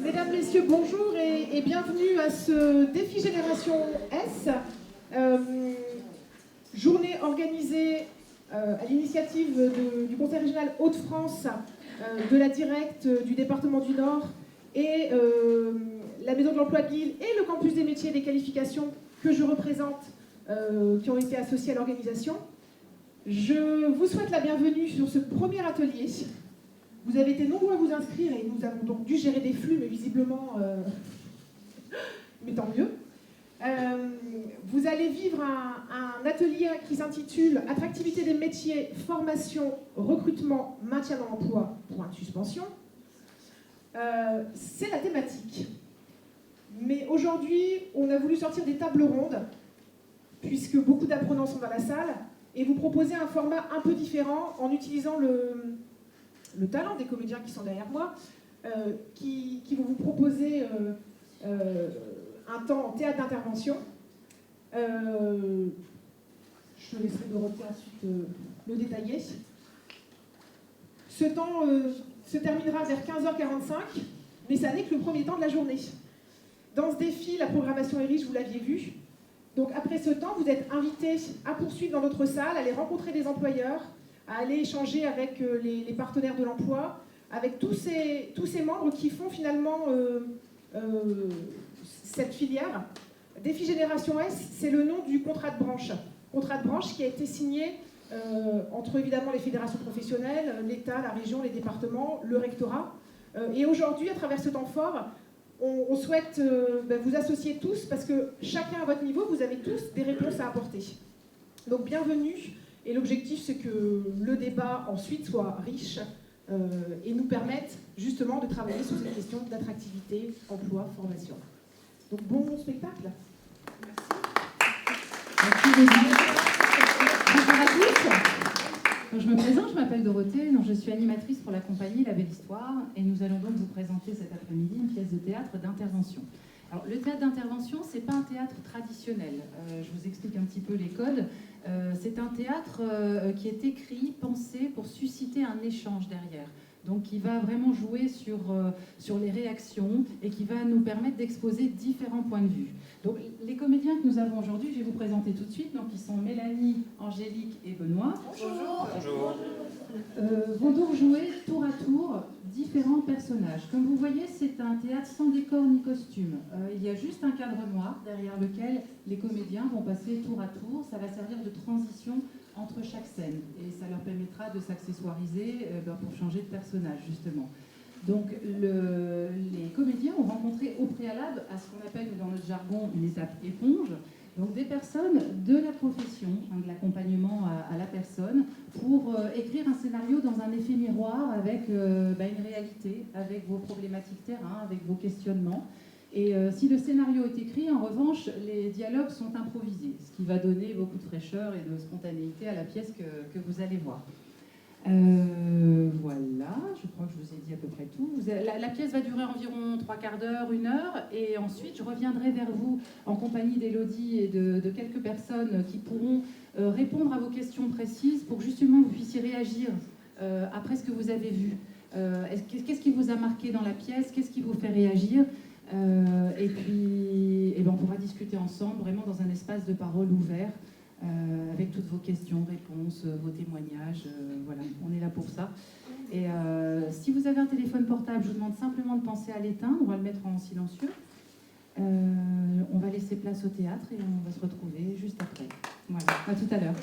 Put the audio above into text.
Mesdames, Messieurs, bonjour et bienvenue à ce défi Génération S, journée organisée à l'initiative du Conseil régional Hauts-de-France, de la Directe du département du Nord et la Maison de l'Emploi de Lille et le Campus des métiers et des qualifications que je représente, qui ont été associés à l'organisation. Je vous souhaite la bienvenue sur ce premier atelier. Vous avez été nombreux à vous inscrire et nous avons donc dû gérer des flux, mais visiblement, mais tant mieux. Vous allez vivre un atelier qui s'intitule « Attractivité des métiers, formation, recrutement, maintien dans l'emploi, point de suspension ». C'est la thématique. Mais aujourd'hui, on a voulu sortir des tables rondes, puisque beaucoup d'apprenants sont dans la salle, et vous proposer un format un peu différent en utilisant le talent des comédiens qui sont derrière moi, qui vont vous proposer un temps en théâtre d'intervention. Je laisserai Dorothée ensuite le détailler. Ce temps se terminera vers 15h45, mais ça n'est que le premier temps de la journée. Dans ce défi, la programmation est riche, vous l'aviez vu. Donc après ce temps, vous êtes invités à poursuivre dans notre salle, à aller rencontrer des employeurs, à aller échanger avec les partenaires de l'emploi, avec tous ces membres qui font finalement cette filière. Défi Génération S, c'est le nom du contrat de branche. Contrat de branche qui a été signé entre évidemment les fédérations professionnelles, l'État, la région, les départements, le rectorat. Et aujourd'hui, à travers ce temps fort, on souhaite vous associer tous parce que chacun à votre niveau, vous avez tous des réponses à apporter. Donc bienvenue. Et l'objectif, c'est que le débat ensuite soit riche et nous permette justement de travailler sur ces questions d'attractivité, emploi, formation. Donc bon spectacle. Merci. Bonjour à tous. Donc, je me présente, je m'appelle Dorothée, donc je suis animatrice pour la compagnie La Belle Histoire et nous allons donc vous présenter cet après-midi une pièce de théâtre d'intervention. Alors le théâtre d'intervention, ce n'est pas un théâtre traditionnel. Je vous explique un petit peu les codes. C'est un théâtre qui est écrit, pensé pour susciter un échange derrière. Donc qui va vraiment jouer sur les réactions et qui va nous permettre d'exposer différents points de vue. Donc les comédiens que nous avons aujourd'hui, je vais vous présenter tout de suite. Donc ils sont Mélanie, Angélique et Benoît. Bonjour. Bonjour. Vont donc jouer tour à tour différents personnages. Comme vous voyez, c'est un théâtre sans décor ni costume. Il y a juste un cadre noir derrière lequel les comédiens vont passer tour à tour. Ça va servir de transition entre chaque scène et ça leur permettra de s'accessoiriser pour changer de personnage justement. Donc les comédiens ont rencontré au préalable à ce qu'on appelle dans notre jargon une étape éponge. Donc des personnes de la profession, de l'accompagnement à la personne, pour écrire un scénario dans un effet miroir avec une réalité, avec vos problématiques terrain, avec vos questionnements. Et si le scénario est écrit, en revanche, les dialogues sont improvisés, ce qui va donner beaucoup de fraîcheur et de spontanéité à la pièce que vous allez voir. Voilà, je crois que je vous ai dit à peu près tout. La pièce va durer environ 3/4 d'heure, 1 heure, et ensuite je reviendrai vers vous en compagnie d'Élodie et de quelques personnes qui pourront répondre à vos questions précises pour justement que vous puissiez réagir après ce que vous avez vu. Qu'est-ce qui vous a marqué dans la pièce? Qu'est-ce qui vous fait réagir? Et puis on pourra discuter ensemble, vraiment dans un espace de parole ouvert. Avec toutes vos questions, réponses, vos témoignages, voilà, on est là pour ça. Et si vous avez un téléphone portable, je vous demande simplement de penser à l'éteindre, on va le mettre en silencieux. On va laisser place au théâtre et on va se retrouver juste après. Voilà, à tout à l'heure.